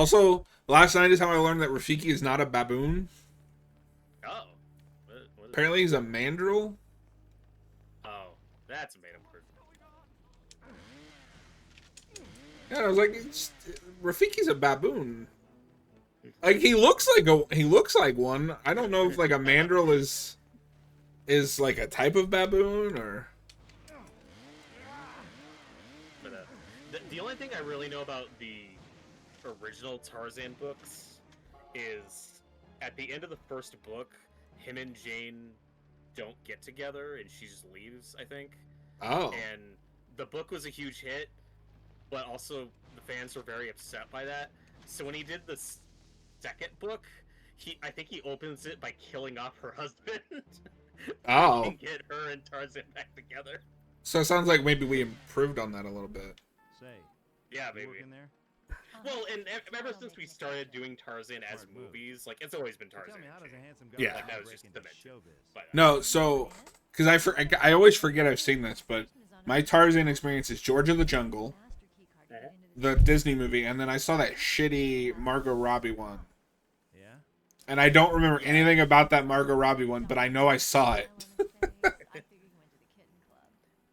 Also, last night is how I learned that Rafiki is not a baboon. Oh. What is Apparently, he's a mandrill. Oh, that's a made up word. Yeah, I was like, Rafiki's a baboon. Like he looks like one. I don't know if like a mandrill is like a type of baboon or. But the only thing I really know about the original Tarzan books is at the end of the first book, him and Jane don't get together and she just leaves, I think. Oh. And the book was a huge hit, but also the fans were very upset by that. So when he did the second book, I think he opens it by killing off her husband. So he Oh. can get her and Tarzan back together. So it sounds like maybe we improved on that a little bit. Say, Yeah, you maybe. working there? Well, and ever since we started doing Tarzan as movies, like it's always been So tell Tarzan. me, how does a handsome guy Yeah. Like that was break just into the mention. showbiz? But, No, so because I always forget I've seen this, but my Tarzan experience is George of the Jungle, the Disney movie, and then I saw that shitty Margot Robbie one. Yeah? And I don't remember anything about that Margot Robbie one, but I know I saw it.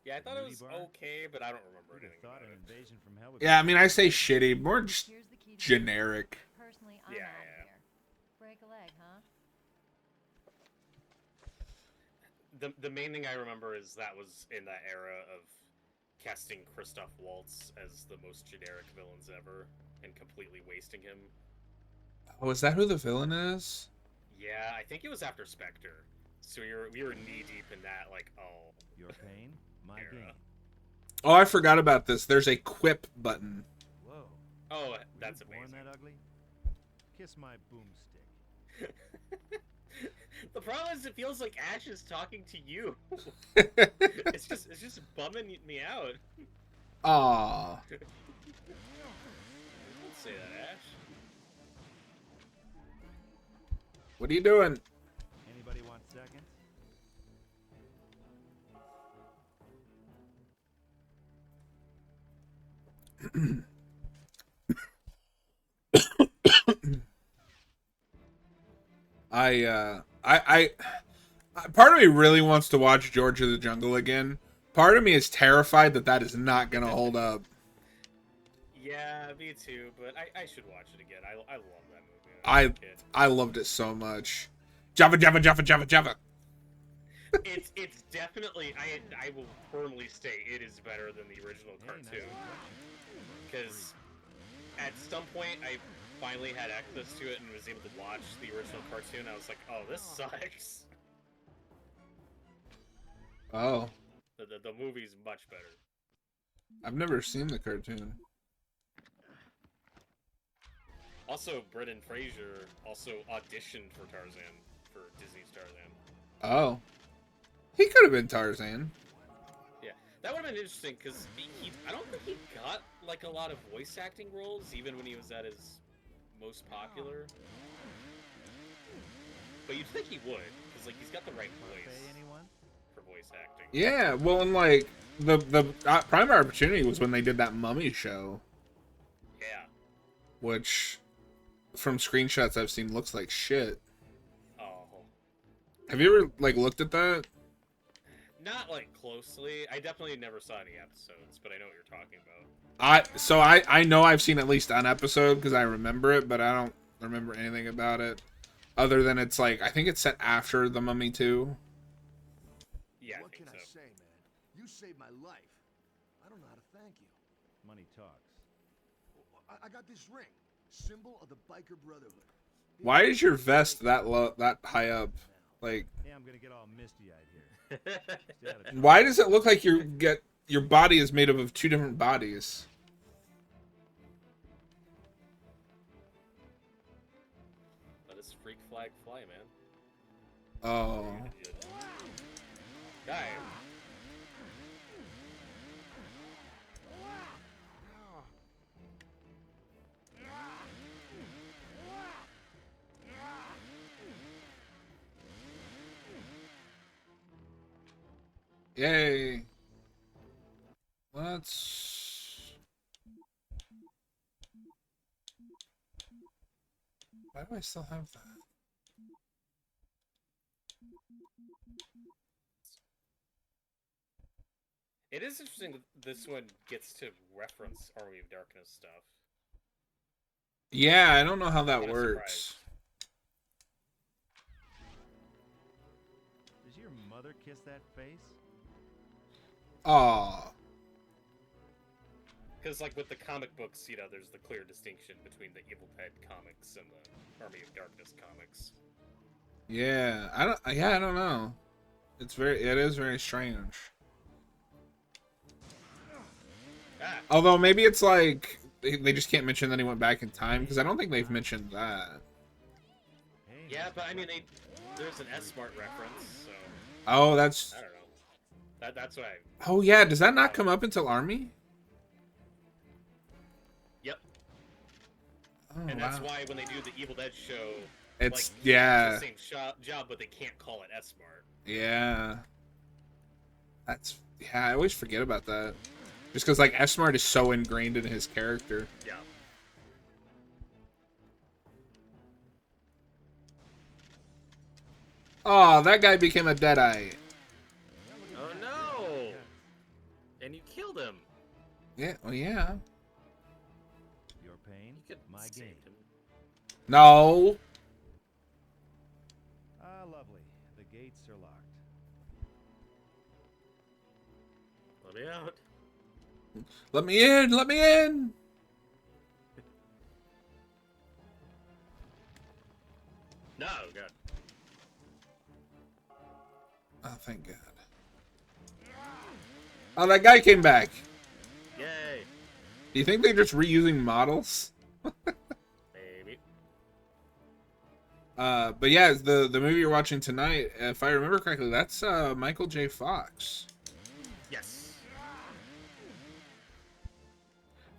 yeah, I thought it was okay, but I don't remember Who'd have anything thought about an it. invasion from hell would Yeah, I be mean, I say shitty, more just generic. Personally, I'm Yeah, out yeah. of here. Break a leg, huh? The main thing I remember is that was in that era of casting Christoph Waltz as the most generic villains ever and completely wasting him. Oh, is that who the villain is? Yeah, I think it was after Spectre. So we were knee deep in that, like, oh, your pain, my Era. gain. Oh, I forgot about this. There's a quip button. Whoa. oh, Were that's you born amazing. that ugly? Kiss my boomstick. The problem is, it feels like Ash is talking to you. it's just bumming me out. Aw. Don't say that, Ash. What are you doing? Anybody want seconds? Part of me really wants to watch George of the Jungle again. Part of me is terrified that that is not gonna hold up. Yeah, me too. But I should watch it again. I love that movie. When I was a kid. I loved it so much. Java Java Java Java Java. It's definitely I will firmly state it is better than the original Hey, nice cartoon. reflection. Because at some point I finally had access to it and was able to watch the original cartoon. I was like, oh, this sucks. Oh, The movie's much better. I've never seen the cartoon. Also, Brendan Fraser also auditioned for Tarzan, for Disney's Tarzan. Oh, he could have been Tarzan. Yeah, that would have been interesting because I don't think he got like a lot of voice acting roles even when he was at his most popular. But you'd think he would because like he's got the right Wanna voice pay anyone? for voice acting. Yeah, well, and like the prime opportunity was when they did that Mummy show, Yeah. which from screenshots I've seen looks like shit. Oh. Have you ever like looked at that? Not like closely. I definitely never saw any episodes, but I know what you're talking about. I know I've seen at least an episode because I remember it, but I don't remember anything about it other than it's like I think it's set after the Mummy 2. Yeah, I What think can so. I say, man? You saved my life. I don't know how to thank you. Money talks. I got this ring, symbol of the biker brotherhood. Why is your vest that low, that high up? Like, Yeah, I'm gonna get all misty-eyed here. Stay out of trouble. why does it look like your body is made up of two different bodies? Let us freak flag fly, man. Oh, Guy. yay! Let's. Why do I still have that? It is interesting that this one gets to reference Army of Darkness stuff. Yeah, I don't know how that Kinda works. Does your mother kiss that face? Aw. Because, like, with the comic books, you know, there's the clear distinction between the Evil Dead comics and the Army of Darkness comics. Yeah, I don't know. It is very strange. Ah, Although maybe it's like they just can't mention that he went back in time, because I don't think they've mentioned that. Hey, yeah, Mr. but I mean, Butler. there's an S-Smart reference, so Oh, that's. I don't know. That's what I. Oh yeah, does that not come up until Army? Yep. Oh, And that's wow. why when they do the Evil Dead show, It's like, yeah, it's the same job, but they can't call it S-Smart. yeah. I always forget about that. Just because like S-Smart is so ingrained in his character. Yeah. Oh, that guy became a Deadite. Oh no! And you killed him. Yeah, well, yeah. Your pain, You could my save gain. him. No. Ah, lovely. The gates are locked. Let me out. Let me in. Let me in. No, God. Oh, thank God. Oh, that guy came back. Yay. Do you think they're just reusing models? Maybe. But yeah, the movie you're watching tonight, if I remember correctly, that's Michael J. Fox. Yes.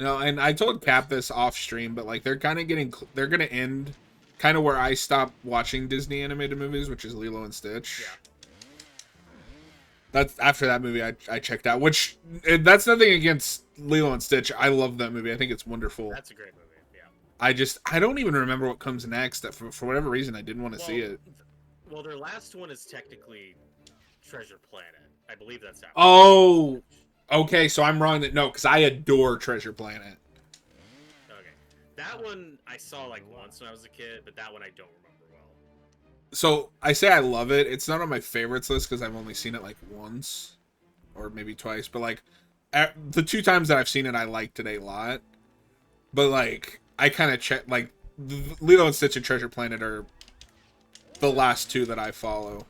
No, and I told Cap this off stream, but like they're kind of they're gonna end kind of where I stopped watching Disney animated movies, which is Lilo and Stitch. Yeah. That's after that movie I checked out, which that's nothing against Lilo and Stitch. I love that movie. I think it's wonderful. That's a great movie. Yeah. I don't even remember what comes next. For whatever reason, I didn't want to see it. Well, their last one is technically Treasure Planet. I believe that's after. Oh, okay. So I'm wrong. Because I adore Treasure Planet. Okay. That one I saw like once when I was a kid, but that one I don't remember well. So I say I love it. It's not on my favorites list because I've only seen it like once or maybe twice. But like the 2 times that I've seen it, I liked it a lot. But like I kind of check like Lilo and Stitch and Treasure Planet are the last 2 that I follow.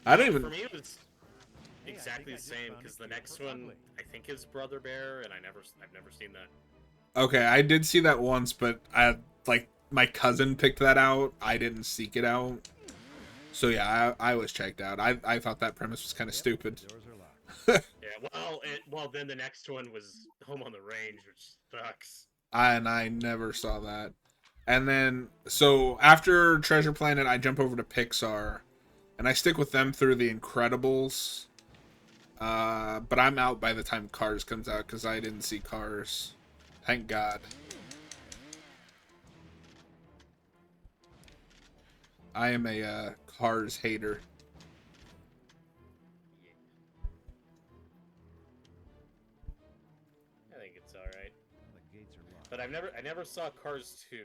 I don't even. For me, it was Hey, I exactly think the I just same found because a the cute next little one ugly. I think is Brother Bear, and I've never seen that. Okay, I did see that once, but I like my cousin picked that out. I didn't seek it out. So yeah, I was checked out. I thought that premise was kind of stupid. Doors are locked. Yeah. Well, then the next one was Home on the Range, which sucks. I never saw that. And then so after Treasure Planet, I jump over to Pixar, and I stick with them through The Incredibles. But I'm out by the time Cars comes out because I didn't see Cars. Thank God. I am a Cars hater. I think it's all right, The gates are locked. but I never saw Cars 2.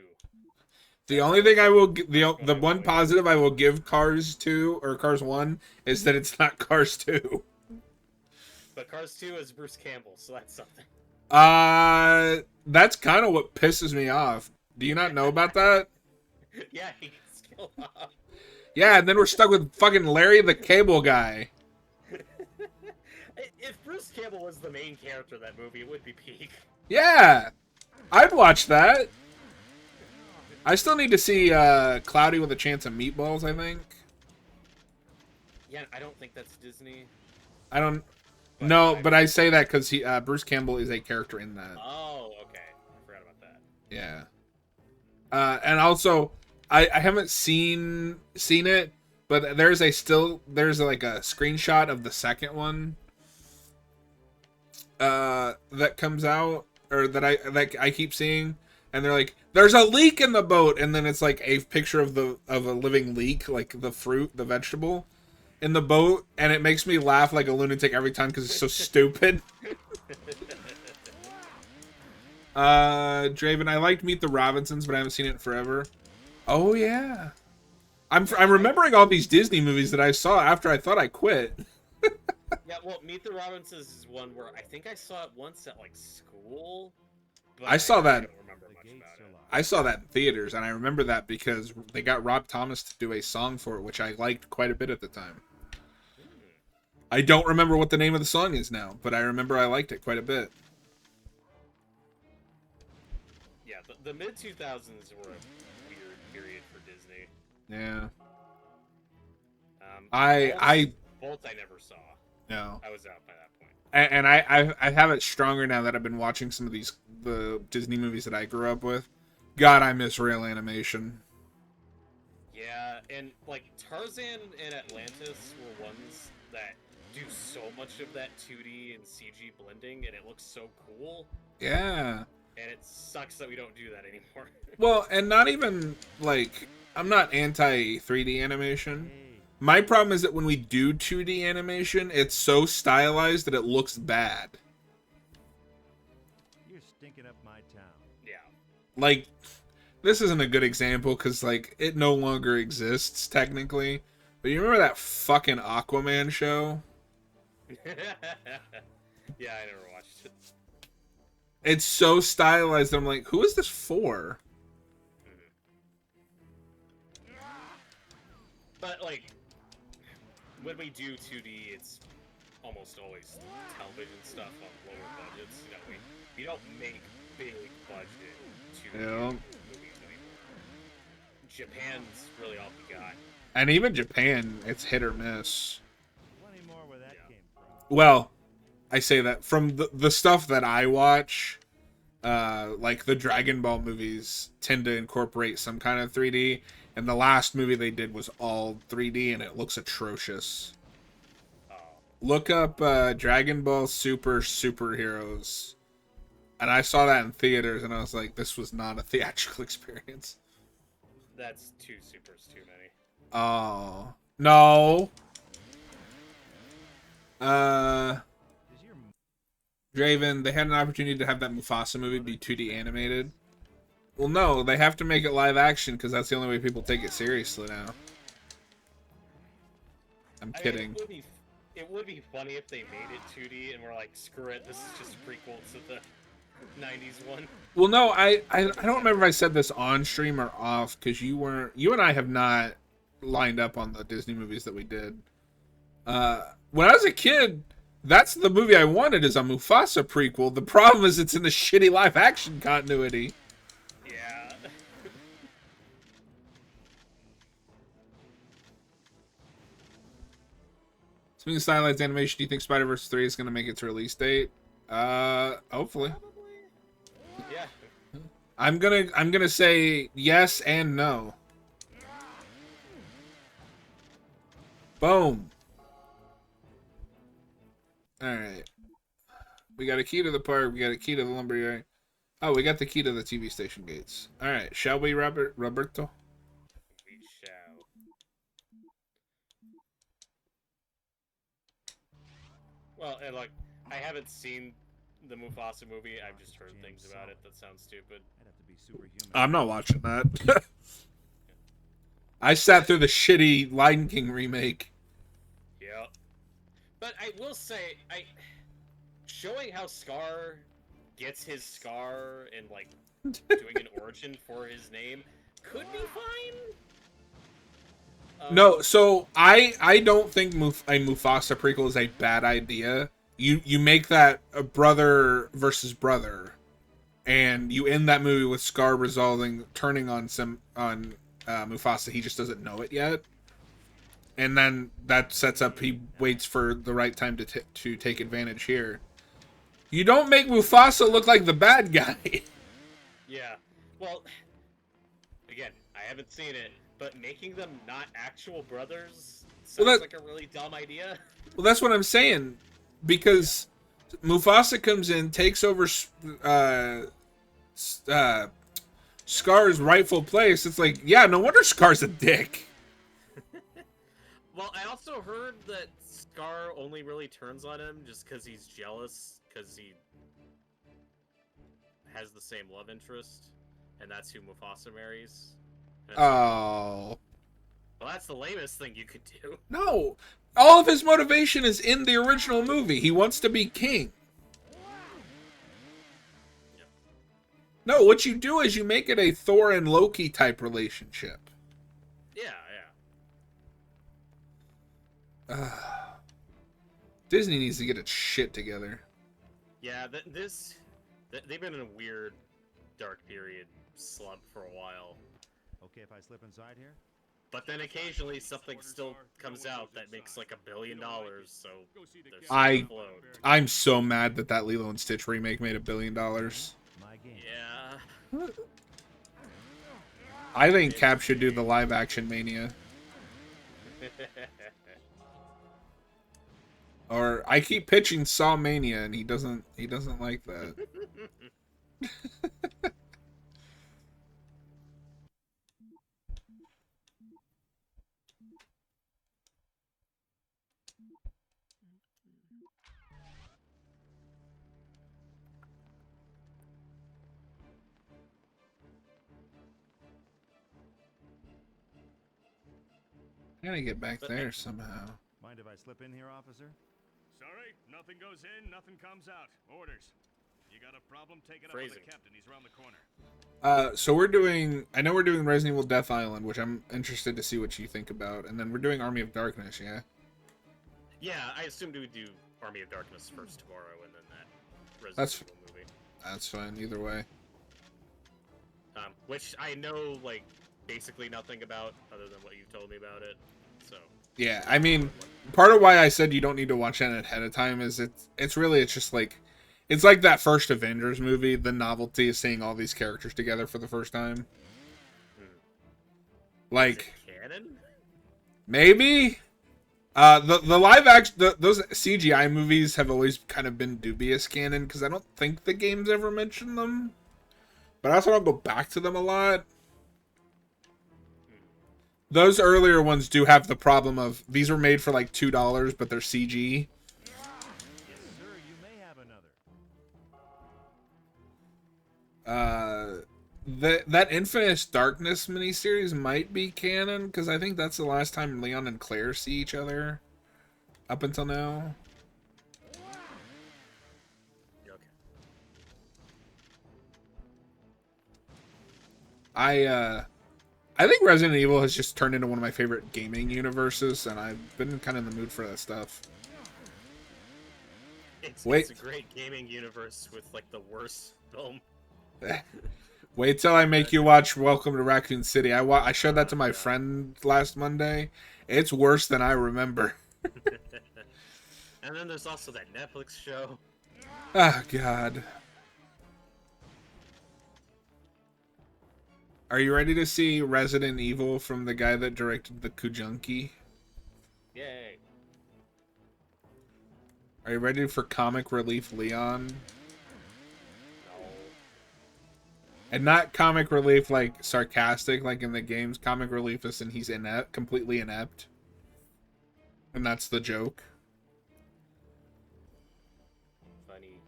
The only thing I will the one positive I will give Cars 2 or Cars 1 is that it's not Cars 2. But Cars 2 is Bruce Campbell, so that's something. That's kind of what pisses me off. Do you not know about that? Yeah, he gets killed off. Yeah, and then we're stuck with fucking Larry the Cable Guy. If Bruce Campbell was the main character of that movie, it would be peak. Yeah, I'd watch that. I still need to see Cloudy with a Chance of Meatballs, I think. Yeah, I don't think that's Disney. I don't... No, but I say that because Bruce Campbell is a character in that. Oh, okay. I forgot about that. Yeah. And also, I haven't seen it, but there's like a screenshot of the second one that comes out, or that I keep seeing, and they're like, "There's a leak in the boat," and then it's like a picture of a living leek, like the fruit, the vegetable, in the boat, and it makes me laugh like a lunatic every time because it's so stupid. Draven, I liked Meet the Robinsons, but I haven't seen it in forever. Oh yeah, I'm remembering all these Disney movies that I saw after I thought I quit. Yeah, well, Meet the Robinsons is one where I think I saw it once at like school. But I saw that. don't remember much about it. I saw that in theaters, and I remember that because they got Rob Thomas to do a song for it, which I liked quite a bit at the time. I don't remember what the name of the song is now, but I remember I liked it quite a bit. Yeah, the mid 2000s were a weird period for Disney. Yeah. Bolt I never saw. No. I was out by that point. And I have it stronger now that I've been watching some of the Disney movies that I grew up with. God, I miss real animation. Yeah, and like Tarzan and Atlantis were ones that do so much of that 2D and CG blending, and it looks so cool. Yeah. And it sucks that we don't do that anymore. Well, and not even like I'm not anti 3D animation. My problem is that when we do 2D animation, it's so stylized that it looks bad. You're stinking up my town. Yeah. Like, this isn't a good example because, like, it no longer exists, technically. But you remember that fucking Aquaman show? Yeah, I never watched it. It's so stylized that I'm like, who is this for? But, like, when we do 2D, it's almost always television stuff on lower budgets. You know, we don't make big budget 2D Yeah. movies anymore. Japan's really all we got. And even Japan, it's hit or miss. Plenty more where that Yeah. came from. Well, I say that from the stuff that I watch, like the Dragon Ball movies tend to incorporate some kind of 3D, and the last movie they did was all 3D, and it looks atrocious. Oh, Look up Dragon Ball Super Superheroes, and I saw that in theaters, and I was like, this was not a theatrical experience. that's two supers too many. Oh no. Is your Draven, they had an opportunity to have that Mufasa movie be 2D animated. Well, no, they have to make it live action because that's the only way people take it seriously now. I'm kidding. I mean, it would be funny if they made it 2D and we're like, screw it, this is just a prequel to the 90s one. Well, no, I don't remember if I said this on stream or off because you and I have not lined up on the Disney movies that we did. When I was a kid, that's the movie I wanted is a Mufasa prequel. The problem is it's in the shitty live action continuity. Yeah. Speaking of stylized animation, do you think Spider-Verse 3 is going to make its release date? Hopefully. Yeah. I'm gonna say yes and no. Boom. Alright. We got a key to the park, we got a key to the lumberyard. Oh, we got the key to the TV station gates. Alright, shall we, Roberto? We shall. Well, and like, I haven't seen the Mufasa movie. I've just heard things about it that sound stupid. I'd have to be superhuman. I'm not watching that. I sat through the shitty Lion King remake. Yeah. But I will say, showing how Scar gets his scar and like doing an origin for his name could be fine. No, so I don't think a Mufasa prequel is a bad idea. You make that a brother versus brother, and you end that movie with Scar turning on Mufasa. He just doesn't know it yet, and then that sets up. He waits for the right time to take advantage here. You don't make Mufasa look like the bad guy. Yeah. Well, again, I haven't seen it, but making them not actual brothers sounds like a really dumb idea. Well, that's what I'm saying. Because Mufasa comes in, takes over Scar's rightful place, it's like, yeah, no wonder Scar's a dick. Well, I also heard that Scar only really turns on him just because he's jealous, because he has the same love interest, and that's who Mufasa marries. And it's like, Oh. well, that's the lamest thing you could do. No. All of his motivation is in the original movie. He wants to be king. No, what you do is you make it a Thor and Loki type relationship. Yeah, Disney needs to get its shit together. yeah. They've been in a weird, dark period slump for a while. Okay, if I slip inside here? But then occasionally something still comes out that makes like $1 billion, so they're still I- afloat. I'm so mad that that Lilo and Stitch remake made $1 billion. My game. Yeah. I think Cap should do the live action Mania. Or I keep pitching Saw Mania and he doesn't like that. I gotta get back there somehow. Mind if I slip in here, officer? Sorry, nothing goes in, nothing comes out. Orders. You got a problem? Take it up with Phrasing. the captain. He's around the corner. So we're doing, I know we're doing Resident Evil Death Island, which I'm interested to see what you think about, and then we're doing Army of Darkness, yeah? Yeah, I assumed we would do Army of Darkness first tomorrow, and then that Resident That's- Evil movie. That's fine, either way. Which I know, like, basically nothing about, other than what you told me about it. So. Yeah, I mean, part of why I said you don't need to watch it ahead of time is it's just like, it's like that first Avengers movie. The novelty is seeing all these characters together for the first time. Like, Is it canon? maybe the live action, those CGI movies have always kind of been dubious canon because I don't think the games ever mention them. But I also don't go back to them a lot. Those earlier ones do have the problem of these were made for like $2, but they're CG. Yes, sir. You may have another. That Infinite Darkness miniseries might be canon because I think that's the last time Leon and Claire see each other up until now. Okay. I think Resident Evil has just turned into one of my favorite gaming universes, and I've been kind of in the mood for that stuff. It's a great gaming universe with, like, the worst film. Wait till I make you watch Welcome to Raccoon City. I showed that to my friend last Monday. It's worse than I remember. And then there's also that Netflix show. Oh, God. Are you ready to see Resident Evil from the guy that directed the Kujunki? Yay. Are you ready for Comic Relief Leon? No. And not comic relief like sarcastic like in the games. Comic relief is and he's inept, completely inept. And that's the joke. Funny.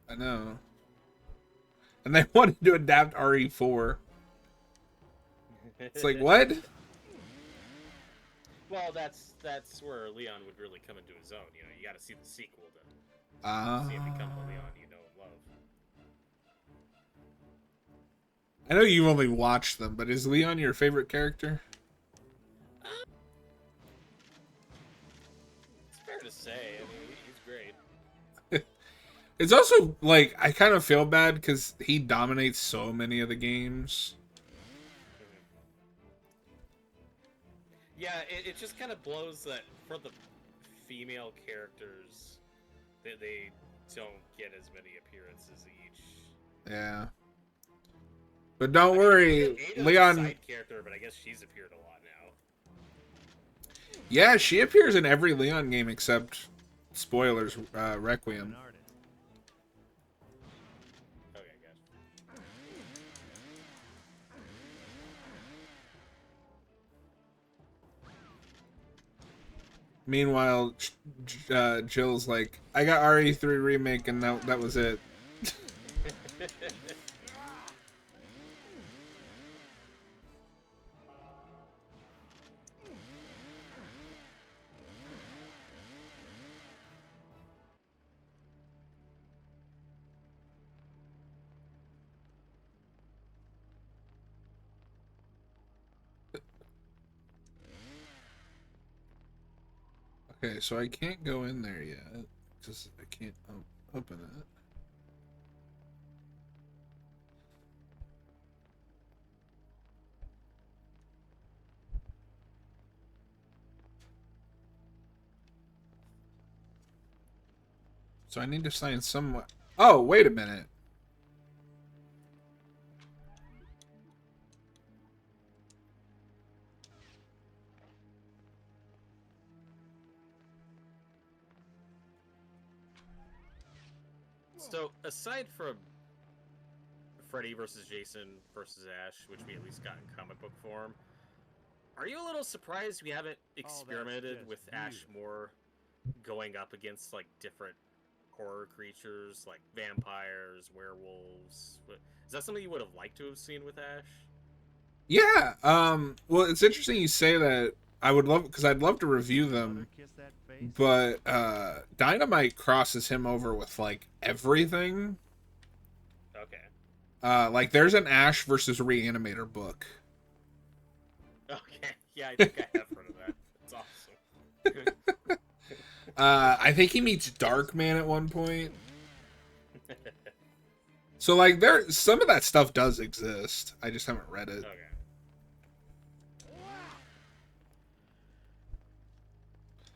I know. And they wanted to adapt RE4. It's like, what? Well, that's where Leon would really come into his own. You know, you got to see the sequel to see him become the Leon you know and love. I know you've only watched them, but is Leon your favorite character? It's fair to say. I mean, he's great. It's also, like, I kind of feel bad because he dominates so many of the games. Yeah, it just kind of blows that for the female characters, that they don't get as many appearances each. Yeah. But don't worry, Ada's Leon... a side character, but I guess she's appeared a lot now. Yeah, she appears in every Leon game except, spoilers, Requiem. Okay, guys. Meanwhile, Jill's like, I got RE3 remake and that was it. Okay, so I can't go in there yet because I can't open it. So I need to sign somewhere. Oh, wait a minute. So, aside from Freddy versus Jason versus Ash, which we at least got in comic book form, are you a little surprised we haven't experimented just with Ash more going up against, like, different horror creatures, like vampires, werewolves? Is that something you would have liked to have seen with Ash? Yeah. Well, it's interesting you say that. I would love, because I'd love to review them, Kiss that face. but Dynamite crosses him over with like everything. Okay. Like there's an Ash versus Reanimator book. Okay. Yeah, I think I have heard of that. It's awesome. I think he meets Darkman at one point. So like some of that stuff does exist. I just haven't read it. Okay.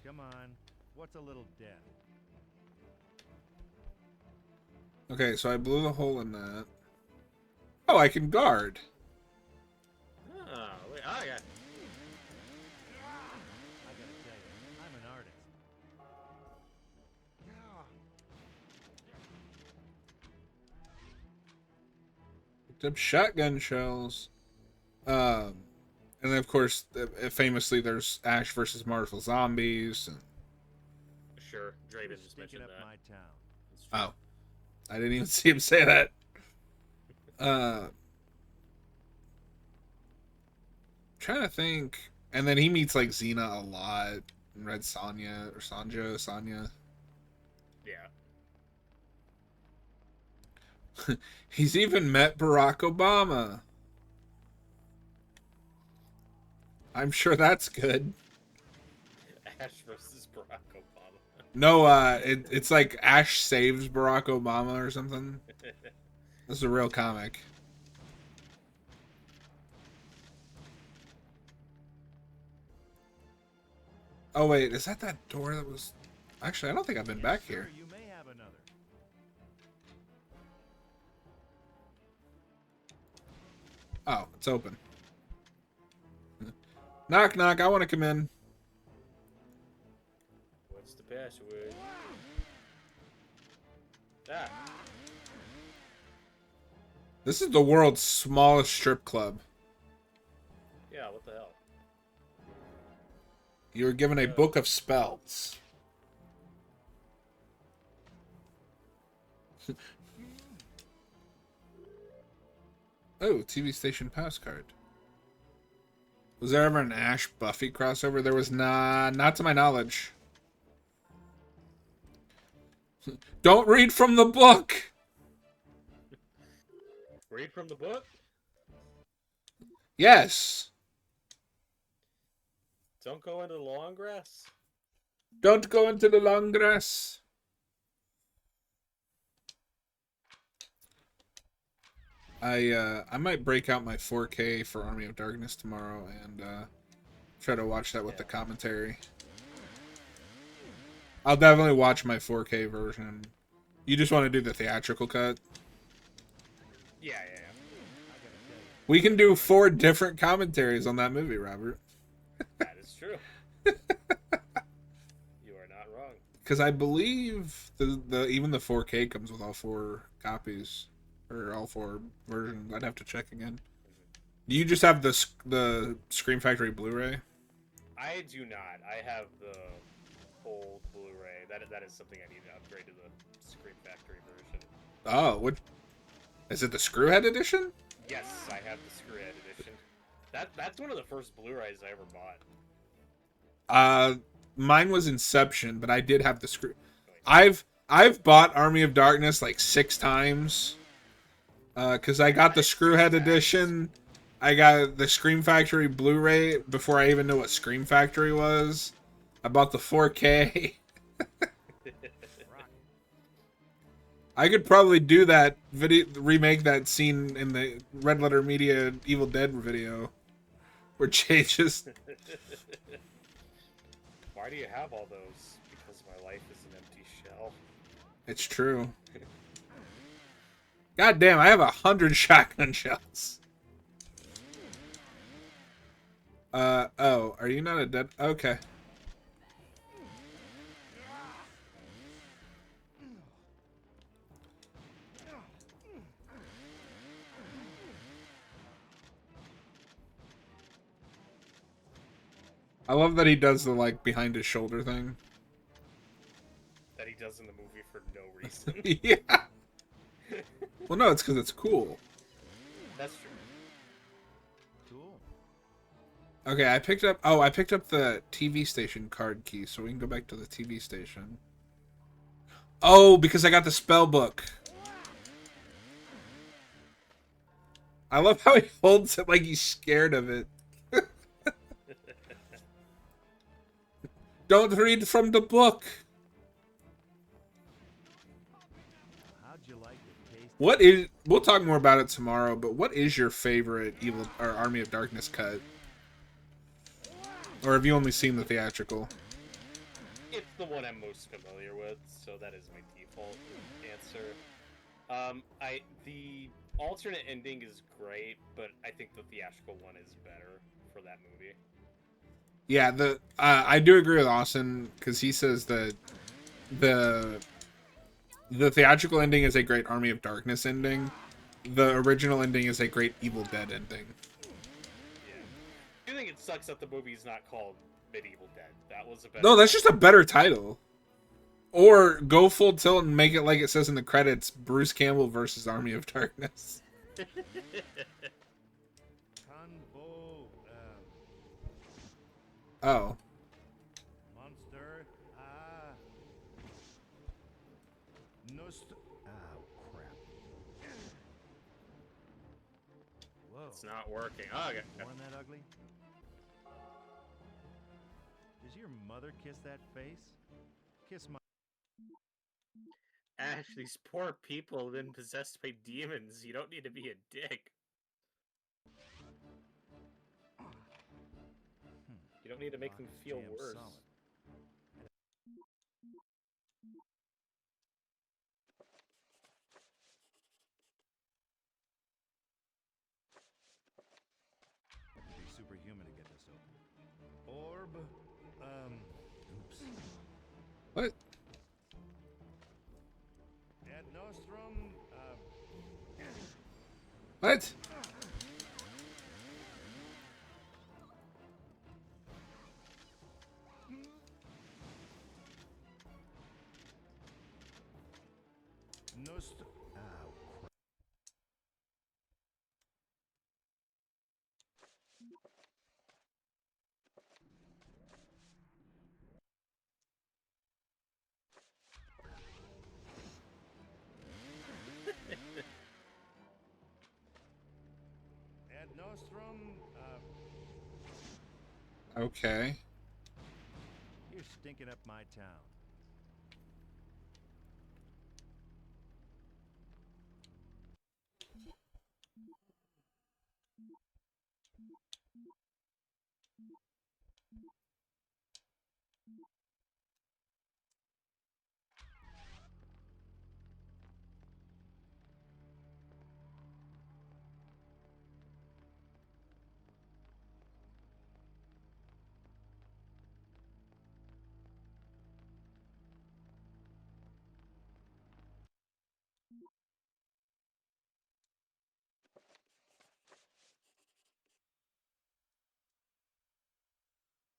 Come on. What's a little death? Okay, so I blew the hole in that. Oh, I can guard. Oh, wait. Oh, yeah. I gotta tell you, I'm an artist. Picked up shotgun shells. And then of course, famously, there's Ash versus Marvel Zombies. And... Sure. Draven You're just stinking mentioned up that. my town. It's true. Oh, I didn't even see him say that. Trying to think. And then he meets like Xena a lot. And Red Sonja or Sanja. Yeah. He's even met Barack Obama. I'm sure that's good. Ash versus Barack Obama. No, it's like Ash saves Barack Obama or something. This is a real comic. Oh wait, is that door that was... Actually, I don't think I've been back here. You may have another. Oh, it's open. Knock, knock, I want to come in. What's the password? Ah. This is the world's smallest strip club. Yeah, what the hell? You were given a book of spells. Oh, TV station pass card. Was there ever an Ash Buffy crossover? There was not to my knowledge. Don't read from the book. Read from the book? Yes. Don't go into the long grass? Don't go into the long grass. I might break out my 4K for Army of Darkness tomorrow and try to watch that with the commentary. I'll definitely watch my 4K version. You just want to do the theatrical cut? Yeah. We can do 4 different commentaries on that movie, Robert. That is true. You are not wrong. Because I believe the even the 4K comes with all 4 copies. Or all 4 versions. I'd have to check again. Do you just have the Scream Factory Blu-ray? I do not. I have the old Blu-ray. That is something I need to upgrade to the Scream Factory version. Oh, what is it? The Screwhead edition? Yes, I have the Screwhead edition. That's one of the first Blu-rays I ever bought. Mine was Inception, but I did have the screw. I've bought Army of Darkness like 6 times. Because I got the Screwhead edition. I got the Scream Factory Blu-ray before I even knew what Scream Factory was. I bought the 4K. I could probably do that video, remake that scene in the Red Letter Media Evil Dead video, where Jay just. Why do you have all those? Because my life is an empty shell. It's true. God damn, I have 100 shotgun shells. Oh, are you not a dead? Okay. I love that he does the, like, behind his shoulder thing. That he does in the movie for no reason. Yeah. Well, no, it's because it's cool. That's true. Cool. Okay, I picked up the TV station card key, so we can go back to the TV station. Oh, because I got the spell book. I love how he holds it like he's scared of it. Don't read from the book. How'd you like the taste? What is? We'll talk more about it tomorrow. But what is your favorite Evil or Army of Darkness cut? Or have you only seen the theatrical? It's the one I'm most familiar with, so that is my default answer. The alternate ending is great, but I think the theatrical one is better for that movie. Yeah, I do agree with Austin because he says that the theatrical ending is a great Army of Darkness ending. The original ending is a great Evil Dead ending. Yeah. I do think it sucks that the movie's not called Medieval Dead. That was a better. No, that's just a better title. Or go full tilt and make it like it says in the credits: Bruce Campbell versus Army of Darkness. Convo, Oh. monster. Oh, crap. Whoa. It's not working. Oh, okay. Wasn't that ugly? Does your mother kiss that face? Kiss my. Ash, these poor people have been possessed by demons. You don't need to be a dick. You don't need to make them Rock is feel damn worse. solid. It'd be superhuman to get this open. Orb. Oops. What? Ad nostrum. What? Nost. Oh, crap. Ad nostrum. Okay. You're stinking up my town.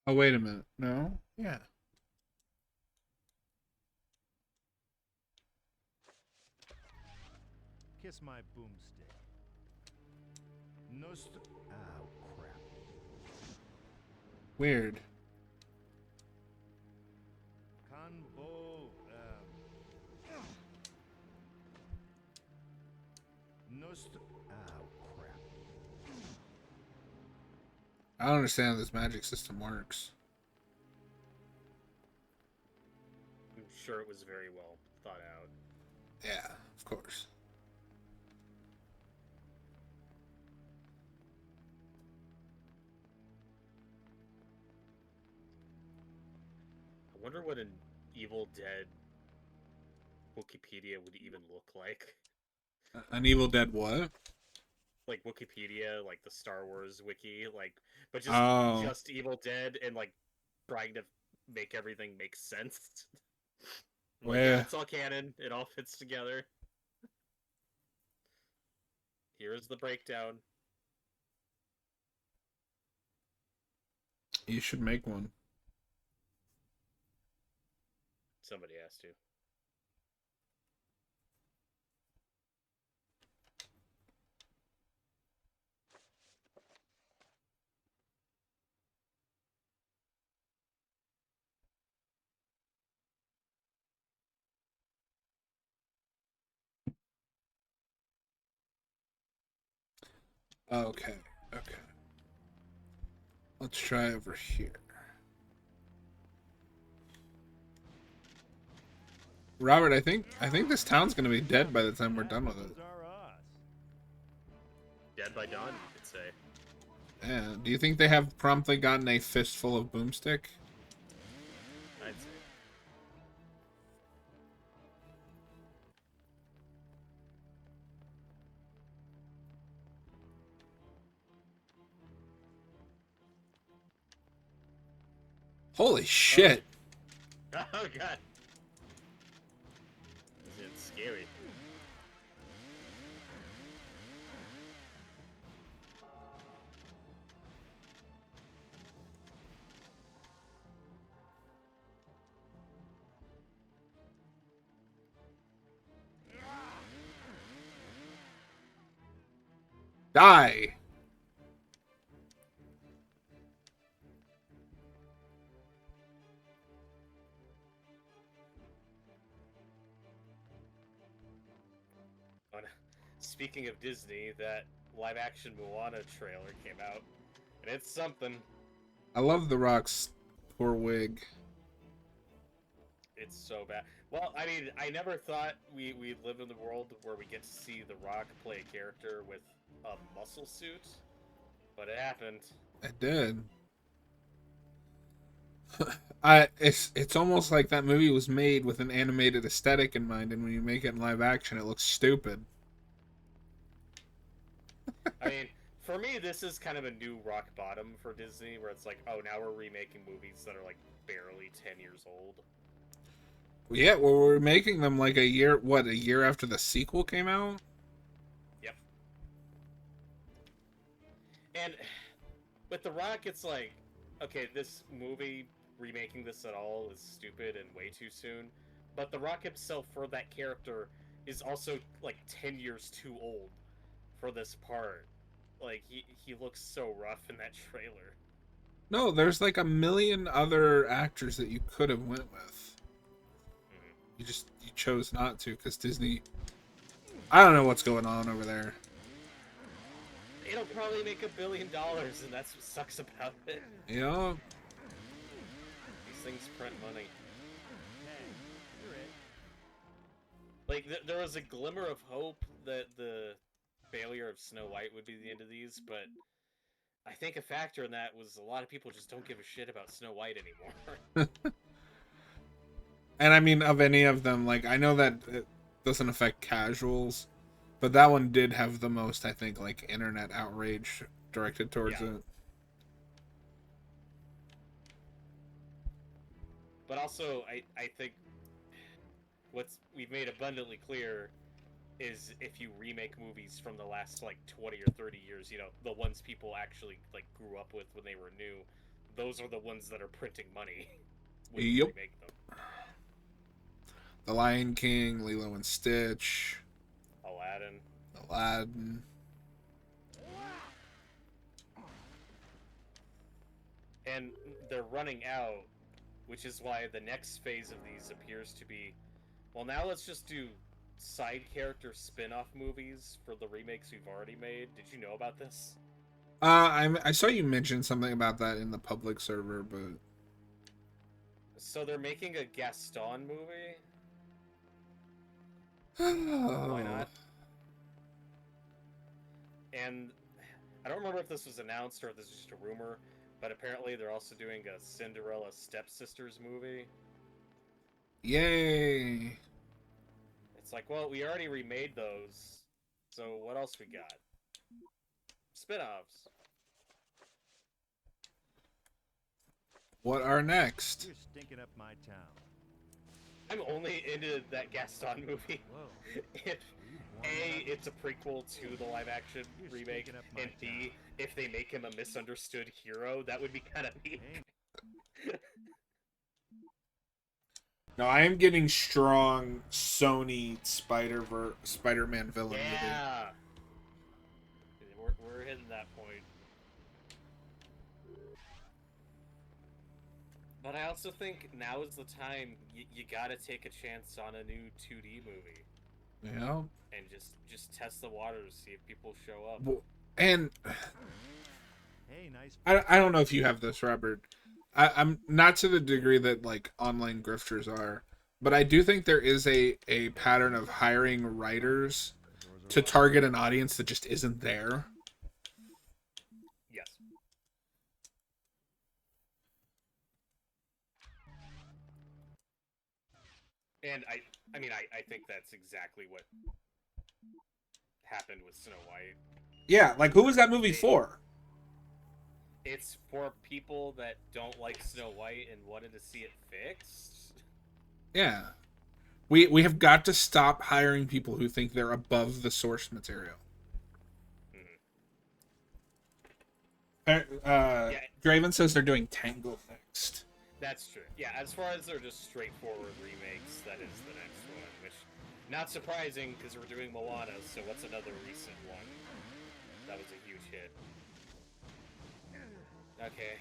Oh, wait a minute. No? Yeah. kiss my boomstick. Oh, crap. Weird. Convo. Oh, crap. I don't understand how this magic system works. I'm sure it was very well thought out. Yeah, of course. I wonder what an Evil Dead Wikipedia would even look like. An Evil Dead what? Like Wikipedia, like the Star Wars wiki, like, but Oh. just Evil Dead and like trying to make everything make sense. Like, yeah, Well, it's all canon. It all fits together. Here's the breakdown. you should make one. Somebody has to. Okay, okay. Let's try over here. Robert, I think this town's gonna be dead by the time we're done with it. Dead by Dawn, you could say. Yeah. Do you think they have promptly gotten a fistful of boomstick? I'd say. Holy shit! Oh god. It's scary. Die! Speaking of Disney, that live-action Moana trailer came out, and it's something. I love The Rock's poor wig. It's so bad. Well, I mean, I never thought we live in the world where we get to see The Rock play a character with a muscle suit, but it happened. It did. It's almost like that movie was made with an animated aesthetic in mind, and when you make it in live action, it looks stupid. I mean, for me, this is kind of a new rock bottom for Disney, where it's like, oh, now we're remaking movies that are like barely 10 years old. Yeah, well, we're making them like a year after the sequel came out? Yep. And with The Rock, it's like, okay, this movie, remaking this at all is stupid and way too soon. But The Rock himself, for that character, is also like 10 years too old for this part. Like, he looks so rough in that trailer. No, there's like a million other actors that you could have went with. You chose not to because Disney. I don't know what's going on over there. It'll probably make $1 billion, and that's what sucks about it. You know, These things print money. Like, there was a glimmer of hope that the failure of Snow White would be the end of these, but I think a factor in that was a lot of people just don't give a shit about Snow White anymore. and I mean, of any of them, like, I know that it doesn't affect casuals, but that one did have the most, I think, like, internet outrage directed towards it. But also, I think we've made abundantly clear is if you remake movies from the last, like, 20 or 30 years, you know, the ones people actually, like, grew up with when they were new, those are the ones that are printing money when you remake them. The Lion King, Lilo and Stitch. Aladdin. Aladdin. And they're running out, which is why the next phase of these appears to be, well, now let's just do side character spin-off movies for the remakes we've already made. Did you know about this? I saw you mention something about that in the public server, but So they're making a Gaston movie. why Why not? And I don't remember if this was announced or if this is just a rumor, but apparently they're also doing a Cinderella Stepsisters movie. Yay! It's like, well, we already remade those, so what else we got? Spin-offs. What are next? You're stinking up my town. I'm only into that Gaston movie. Whoa. If A, it's a prequel to the live-action You're remake, stinking up my and B, if they make him a misunderstood hero, that would be kind of neat. Hey, No, I am getting strong Sony Spider-Man villain Yeah! We're hitting that point. But I also think now is the time you gotta take a chance on a new 2D movie. movie. Yeah. And just test the waters, see if people show up. Well, and hey, nice. I don't know if you have this, Robert. I'm not to the degree that like online grifters are, but I do think there is a pattern of hiring writers to target an audience that just isn't there. Yes. And I mean I think that's exactly what happened with Snow White. Yeah, like who was that movie for? It's for people that don't like Snow White and wanted to see it fixed. Yeah. We have got to stop hiring people who think they're above the source material. Draven says they're doing Tangled next. That's true. Yeah, as far as they're just straightforward remakes, that is the next one. Which, not surprising, because we're doing Moana, so what's another recent one? That was a huge hit. Okay.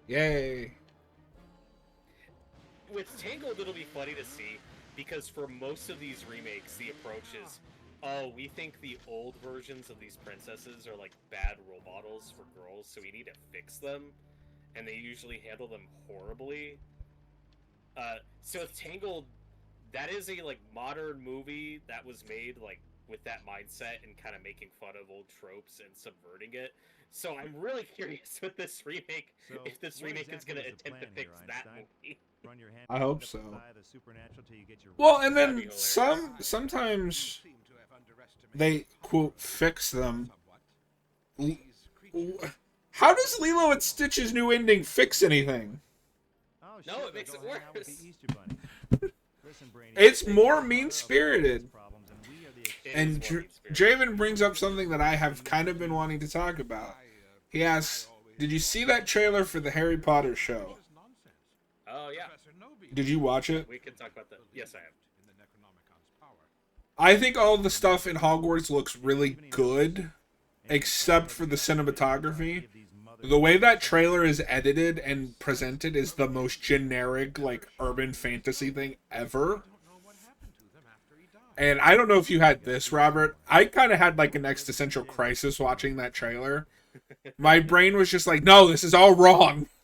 Yay. With Tangled, it'll be funny to see, because for most of these remakes, the approach is, oh, we think the old versions of these princesses are like bad role models for girls, so we need to fix them. And they usually handle them horribly. So with Tangled, that is a like modern movie that was made like with that mindset and kind of making fun of old tropes and subverting it. So I'm really curious with this remake, So, if this what remake is exactly going to is the attempt to plan fix here, that Einstein? movie. Run your hand I hope up so. by the supernatural till you get your Well, and That'd then be hilarious. sometimes they quote fix them. How does Lilo and Stitch's new ending fix anything? Oh, No, shit, it makes go it hang out with worse. the Easter Bunny. Listen, Brainy, It's we more are mean-spirited. problems, and we are the It And is more mean-spirited. Draven brings up something that I have kind of been wanting to talk about. He asks, did you see that trailer for the Harry Potter show? Oh, yeah. Did you watch it? We can talk about that. Yes, I have. I think all the stuff in Hogwarts looks really good, except for the cinematography. The way that trailer is edited and presented is the most generic, like, urban fantasy thing ever. And I don't know if you had this, Robert. I kind of had, like, an existential crisis watching that trailer. My brain was just like, no, this is all wrong.